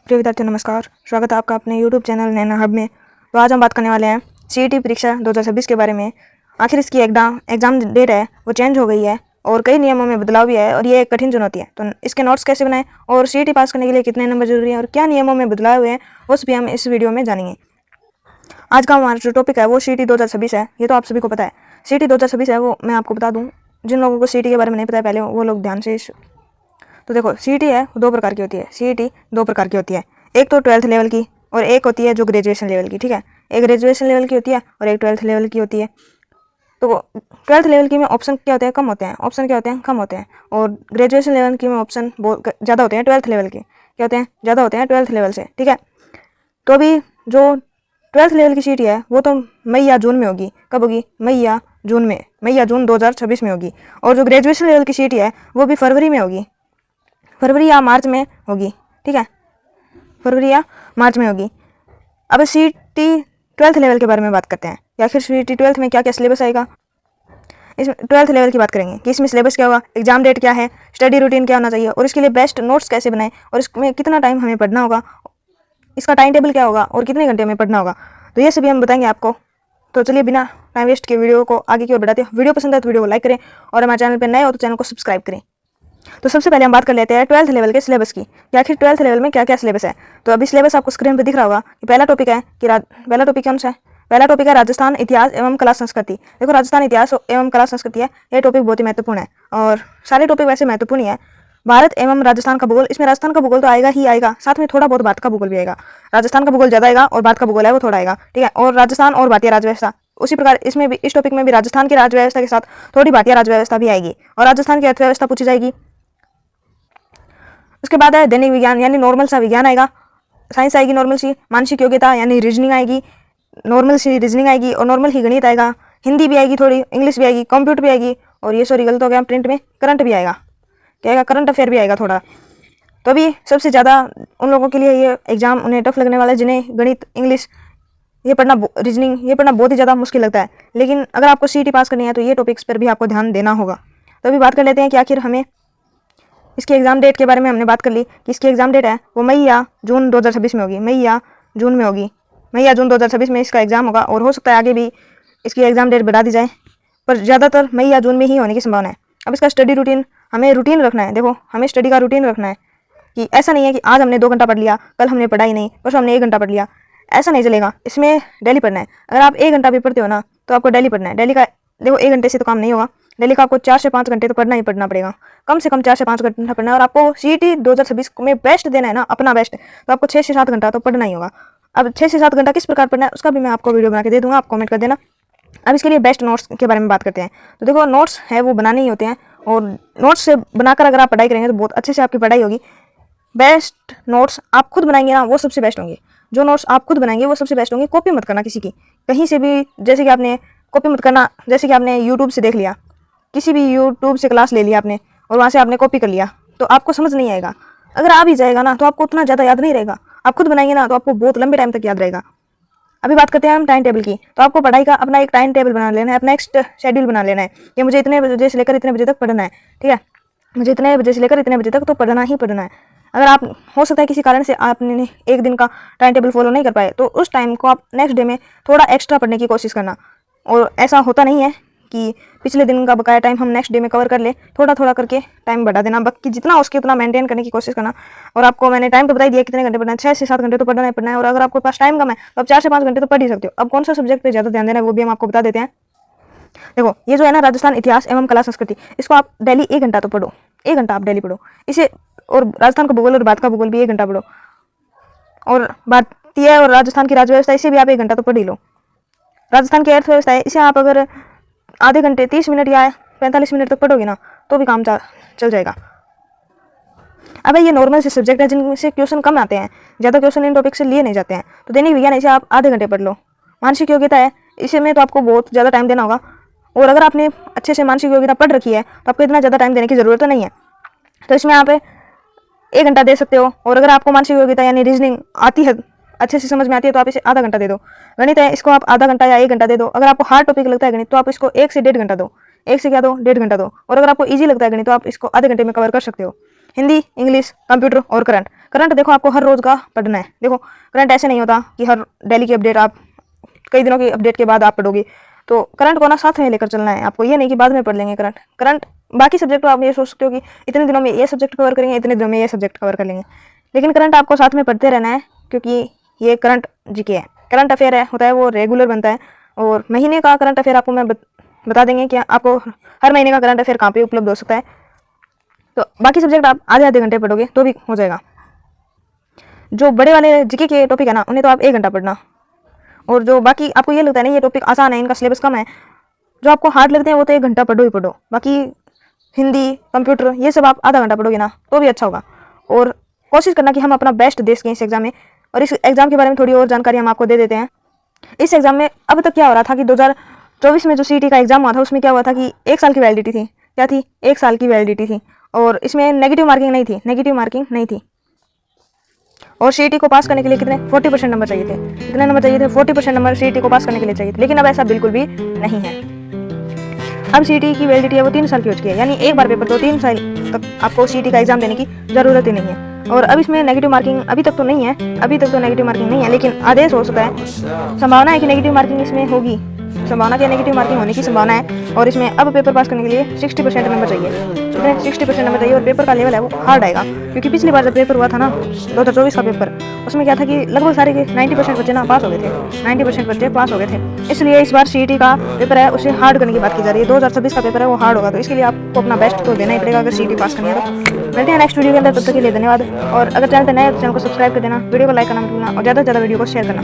प्रिय विद्यार्थियों नमस्कार, स्वागत है आपका अपने YouTube चैनल नैना हब में। तो आज हम बात करने वाले हैं CET परीक्षा 2026 के बारे में। आखिर इसकी एग्ज़ाम डेट है वो चेंज हो गई है और कई नियमों में बदलाव भी है और ये एक कठिन चुनौती है। तो इसके नोट्स कैसे बनाएं और CET पास करने के लिए कितने नंबर जरूरी हैं और क्या नियमों में बदलाव हुए हैं वो सभी हम इस वीडियो में जानेंगे। आज का हमारा जो टॉपिक है वो CET 2026 है। ये तो आप सभी को पता है। CET 2026 है वो मैं आपको बता दूँ, जिन लोगों को CET के बारे में नहीं पता है पहले वो लोग ध्यान से तो देखो, CET है दो प्रकार की होती है। CET दो प्रकार की होती है, एक तो 12th लेवल की और एक होती है जो ग्रेजुएशन लेवल की। ठीक है, एक ग्रेजुएशन लेवल की होती है और एक 12th लेवल की होती है। तो 12th लेवल की में ऑप्शन क्या होते हैं, कम होते हैं। ऑप्शन क्या होते हैं, कम होते हैं। और ग्रेजुएशन लेवल की में ऑप्शन बहुत ज़्यादा होते हैं। 12th लेवल के क्या होते हैं, ज़्यादा होते हैं 12th लेवल से। ठीक है, तो अभी जो 12th लेवल की CET है वो तो मई या जून में होगी। कब होगी, मई या जून 2026 में होगी। और जो ग्रेजुएशन लेवल की CET है वो भी फरवरी में होगी, फरवरी या मार्च में होगी। ठीक है, फरवरी या मार्च में होगी। अब CET 12th लेवल के बारे में बात करते हैं, या फिर CET 12th में क्या क्या सिलेबस आएगा। इस 12th लेवल की बात करेंगे कि इसमें सिलेबस क्या होगा, एग्जाम डेट क्या है, स्टडी रूटीन क्या होना चाहिए और इसके लिए बेस्ट नोट्स कैसे बनाएं और इसमें कितना टाइम हमें पढ़ना होगा, इसका टाइम टेबल क्या होगा और कितने घंटे में पढ़ना होगा। तो ये सभी हम बताएंगे आपको। तो चलिए बिना टाइम वेस्ट के वीडियो को आगे की ओर बढ़ाते हैं। वीडियो पसंद है तो वीडियो को लाइक करें और हमारे चैनल पर नए हो तो चैनल को सब्सक्राइब करें। तो सबसे पहले हम बात कर लेते हैं 12th लेवल के सिलेबस की, कि आखिर 12th लेवल में क्या क्या सिलेबस है। तो अभी सिलेबस आपको स्क्रीन पर दिख रहा होगा कि पहला टॉपिक है कि पहला टॉपिक कौन सा है, पहला टॉपिक है राजस्थान इतिहास एवं कला संस्कृति। देखो, राजस्थान इतिहास एवं कला संस्कृति है, ये टॉपिक बहुत ही महत्वपूर्ण है और सारे टॉपिक वैसे महत्वपूर्ण ही है। भारत एवं राजस्थान का भूगोल, इसमें राजस्थान का भूगोल तो आएगा ही आएगा, साथ में थोड़ा बहुत भारत का भूगोल भी आएगा। राजस्थान का भूगोल ज़्यादा आएगा और भारत का भूगोल है वो थोड़ा आएगा। ठीक है, और राजस्थान और भारतीय राजव्यवस्था, उसी प्रकार इसमें भी, इस टॉपिक में भी राजस्थान की राजव्यवस्था के साथ थोड़ी भारतीय राजव्यवस्था भी आएगी और राजस्थान की अर्थव्यवस्था पूछी जाएगी। उसके बाद है दैनिक विज्ञान, यानी नॉर्मल सा विज्ञान आएगा। साइंस आएगी नॉर्मल सी, मानसिक योग्यता यानी रीजनिंग आएगी, नॉर्मल सी रीजनिंग आएगी और नॉर्मल ही गणित आएगा। हिंदी भी आएगी, थोड़ी इंग्लिश भी आएगी, कंप्यूटर भी आएगी और ये सॉरी गलत हो गया, प्रिंट में करंट भी आएगा। क्या आएगा, करंट अफेयर भी आएगा थोड़ा। तो अभी सबसे ज़्यादा उन लोगों के लिए ये एग्जाम उन्हें टफ लगने वाला है जिन्हें गणित, इंग्लिश ये पढ़ना, रीजनिंग ये पढ़ना बहुत ही ज़्यादा मुश्किल लगता है। लेकिन अगर आपको CET पास करनी है तो ये टॉपिक्स पर भी आपको ध्यान देना होगा। तो अभी बात कर लेते हैं कि आखिर हमें इसकी एग्जाम डेट के बारे में हमने बात कर ली कि इसकी एग्जाम डेट है वो मई या जून 2026 में होगी, मई या जून में होगी, मई या जून 2026 में इसका एग्जाम होगा। और हो सकता है आगे भी इसकी एग्जाम डेट बढ़ा दी जाए, पर ज़्यादातर मई या जून में ही होने की संभावना है। अब इसका स्टडी रूटीन, हमें रूटीन रखना है। देखो, हमें स्टडी का रूटीन रखना है कि ऐसा नहीं है कि आज हमने 2 घंटा पढ़ लिया, कल हमने पढ़ा ही नहीं, परसों हमने 1 घंटा पढ़ लिया, ऐसा नहीं चलेगा। इसमें डेली पढ़ना है। अगर आप 1 घंटा भी पढ़ते हो ना तो आपको डेली पढ़ना है। डेली का देखो, 1 घंटे से तो काम नहीं होगा, डेली का आपको 4 से 5 घंटे तो पढ़ना ही पढ़ना पड़ेगा, कम से कम 4 से 5 घंटा पढ़ना है। और आपको CET 2026 में बेस्ट देना है ना, अपना बेस्ट, तो आपको 6 से 7 घंटा तो पढ़ना ही होगा। अब 6 से 7 घंटा किस प्रकार पढ़ना है उसका भी मैं आपको वीडियो बना के दे दूंगा, आप कमेंट कर देना। अब इसके लिए बेस्ट नोट्स के बारे में बात करते हैं। तो देखो, नोट्स है वो बनाने ही होते हैं और नोट्स से बनाकर अगर आप पढ़ाई करेंगे तो बहुत अच्छे से आपकी पढ़ाई होगी। बेस्ट नोट्स आप खुद बनाएंगे ना वो सबसे बेस्ट होंगे। जो नोट्स आप खुद बनाएंगे वो सबसे बेस्ट होंगे। कॉपी मत करना किसी की, कहीं से भी, जैसे कि आपने कॉपी मत करना, जैसे कि आपने यूट्यूब से देख लिया, किसी भी यूट्यूब से क्लास ले लिया आपने और वहाँ से आपने कॉपी कर लिया तो आपको समझ नहीं आएगा। अगर आ भी जाएगा ना तो आपको उतना ज़्यादा याद नहीं रहेगा। आप खुद बनाएंगे ना तो आपको बहुत लंबे टाइम तक याद रहेगा। अभी बात करते हैं हम टाइम टेबल की। तो आपको पढ़ाई का अपना एक टाइम टेबल बना लेना है, अपना एक शेड्यूल बना लेना है कि मुझे इतने बजे से लेकर इतने बजे तक पढ़ना है। ठीक है, मुझे इतने बजे से लेकर इतने बजे तक तो पढ़ना ही पढ़ना है। अगर आप, हो सकता है किसी कारण से आपने एक दिन का टाइम टेबल फॉलो नहीं कर पाए तो उस टाइम को आप नेक्स्ट डे में थोड़ा एक्स्ट्रा पढ़ने की कोशिश करना। और ऐसा होता नहीं है कि पिछले दिन का बकाया टाइम हम नेक्स्ट डे में कवर कर ले, थोड़ा थोड़ा करके टाइम बढ़ा देना, बाकी जितना उसके उतना मेंटेन करने की कोशिश करना। और आपको मैंने टाइम तो बता ही दिया कितने घंटे पढ़ना है, 6 से 7 घंटे तो पढ़ना ही पढ़ना है। और अगर आपके पास टाइम कम है तो आप 4 से 5 घंटे तो पढ़ ही सकते हो। अब कौन सा सब्जेक्ट पे ज़्यादा ध्यान देना है वो भी हम आपको बता देते हैं। देखो, ये जो है ना राजस्थान इतिहास एवं कला संस्कृति, इसको आप डेली 1 घंटा तो पढ़ो, 1 घंटा आप डेली पढ़ो इसे। और राजस्थान का भूगोल और भारत का भूगोल भी 1 घंटा पढ़ो। और भारतीय और राजस्थान की राजव्यवस्था, इसे भी आप 1 घंटा तो पढ़ ही लो। राजस्थान की अर्थव्यवस्था है, इसे आप अगर आधे घंटे 30 मिनट या 45 मिनट तक पढ़ोगे ना तो भी काम चल जाएगा। अब ये नॉर्मल से सब्जेक्ट है जिनसे क्वेश्चन कम आते हैं, ज़्यादा क्वेश्चन इन टॉपिक से लिए नहीं जाते हैं। तो दैनिक विज्ञान, इसे आप आधे घंटे पढ़ लो। मानसिक योग्यता है, इसे में तो आपको बहुत ज़्यादा टाइम देना होगा। और अगर आपने अच्छे से मानसिक योग्यता पढ़ रखी है तो आपको इतना ज़्यादा टाइम देने की ज़रूरत नहीं है। तो इसमें आप 1 घंटा दे सकते हो। और अगर आपको मानसिक योग्यता यानी रीजनिंग आती है, अच्छे से समझ में आती है, तो आप इसे आधा घंटा दे दो। गणित है, इसको आप आधा घंटा या 1 घंटा दे दो। अगर आपको हार्ड टॉपिक लगता है गणित तो आप इसको 1 से 1.5 घंटा दो, 1 से क्या दो, 1.5 घंटा दो। और अगर आपको ईजी लगता है गणित तो आप इसको आधे घंटे में कवर कर सकते हो। हिंदी, इंग्लिश, कंप्यूटर और करंट, करंट देखो आपको हर रोज़ का पढ़ना है। देखो करंट ऐसे नहीं होता कि हर डेली की अपडेट आप कई दिनों की अपडेट के बाद आप पढ़ोगे। तो करंट को ना साथ में लेकर चलना है आपको, ये नहीं कि बाद में पढ़ लेंगे करंट बाकी सब्जेक्ट तो आप ये सोच सकते हो कि इतने दिनों में ये सब्जेक्ट कवर करेंगे, इतने दिनों में ये सब्जेक्ट कवर कर लेंगे, लेकिन करंट आपको साथ में पढ़ते रहना है, क्योंकि ये करंट जीके है, करंट अफेयर है होता है, वो रेगुलर बनता है। और महीने का करंट अफेयर आपको मैं बता देंगे कि आपको हर महीने का करंट अफेयर कहाँ पे उपलब्ध हो सकता है। तो बाकी सब्जेक्ट आप आधे आधे घंटे पढ़ोगे तो भी हो जाएगा। जो बड़े वाले जीके के टॉपिक है ना, उन्हें तो आप 1 घंटा पढ़ना, और जो बाकी आपको ये लगता है ना ये टॉपिक आसान है, इनका सिलेबस कम है, जो आपको हार्ड लगते हैं वो तो 1 घंटा पढ़ो ही पढ़ो। बाकी हिंदी, कंप्यूटर, ये सब आप आधा घंटा पढ़ोगे ना तो भी अच्छा होगा। और कोशिश करना कि हम अपना बेस्ट दे सकें इस एग्ज़ाम में। और इस एग्ज़ाम के बारे में थोड़ी और जानकारी हम आपको दे देते हैं। इस एग्ज़ाम में अब तक क्या हो रहा था कि 2024 में जो सीईटी का एग्ज़ाम हुआ था, उसमें क्या हुआ था कि 1 साल की वैलिडिटी थी। क्या थी? 1 साल की वैलिडिटी थी, और इसमें नेगेटिव मार्किंग नहीं थी। और सीईटी को पास करने के लिए कितने 40% नंबर चाहिए थे। कितने नंबर चाहिए थे? 40% नंबर सीईटी को पास करने के लिए चाहिए थे। लेकिन अब ऐसा बिल्कुल भी नहीं है। अब सीईटी की वैलिडिटी है वो 3 साल की हो चुकी है, यानी एक बार पेपर दो 3 साल तक आपको सीईटी का एग्जाम देने की ज़रूरत ही नहीं है। और अब इसमें नेगेटिव मार्किंग अभी तक तो नहीं है, नेगेटिव मार्किंग नहीं है, लेकिन आदेश हो सकता है, संभावना है कि नेगेटिव मार्किंग इसमें होगी, नेगेटिव मार्किंग होने की संभावना है। और इसमें अब पेपर पास करने के लिए 60% नंबर चाहिए, कितने 60% नंबर चाहिए। और पेपर का लेवल है वो हार्ड आएगा, क्योंकि पिछली बार जब पेपर हुआ था ना 2024 का पेपर, उसमें क्या था कि लगभग सारे के 90% बच्चे ना पास हो गए थे, 90% बच्चे पास हो गए थे। इसलिए इस बार सीईटी का पेपर है उसे हार्ड करने की बात की जा रही है। 2026 का पेपर है वो हार्ड होगा, तो इसके लिए आपको अपना बेस्ट तो देना ही पड़ेगा अगर सीईटी पास करनी है तो। मिलते हैं नेक्स्ट वीडियो के अंदर, तब तक के लिए धन्यवाद। और अगर चैनल पर नए हैं तो चैनल को सब्सक्राइब कर देना, वीडियो को लाइक करना मत भूलना, और ज़्यादा से ज़्यादा वीडियो को शेयर करना।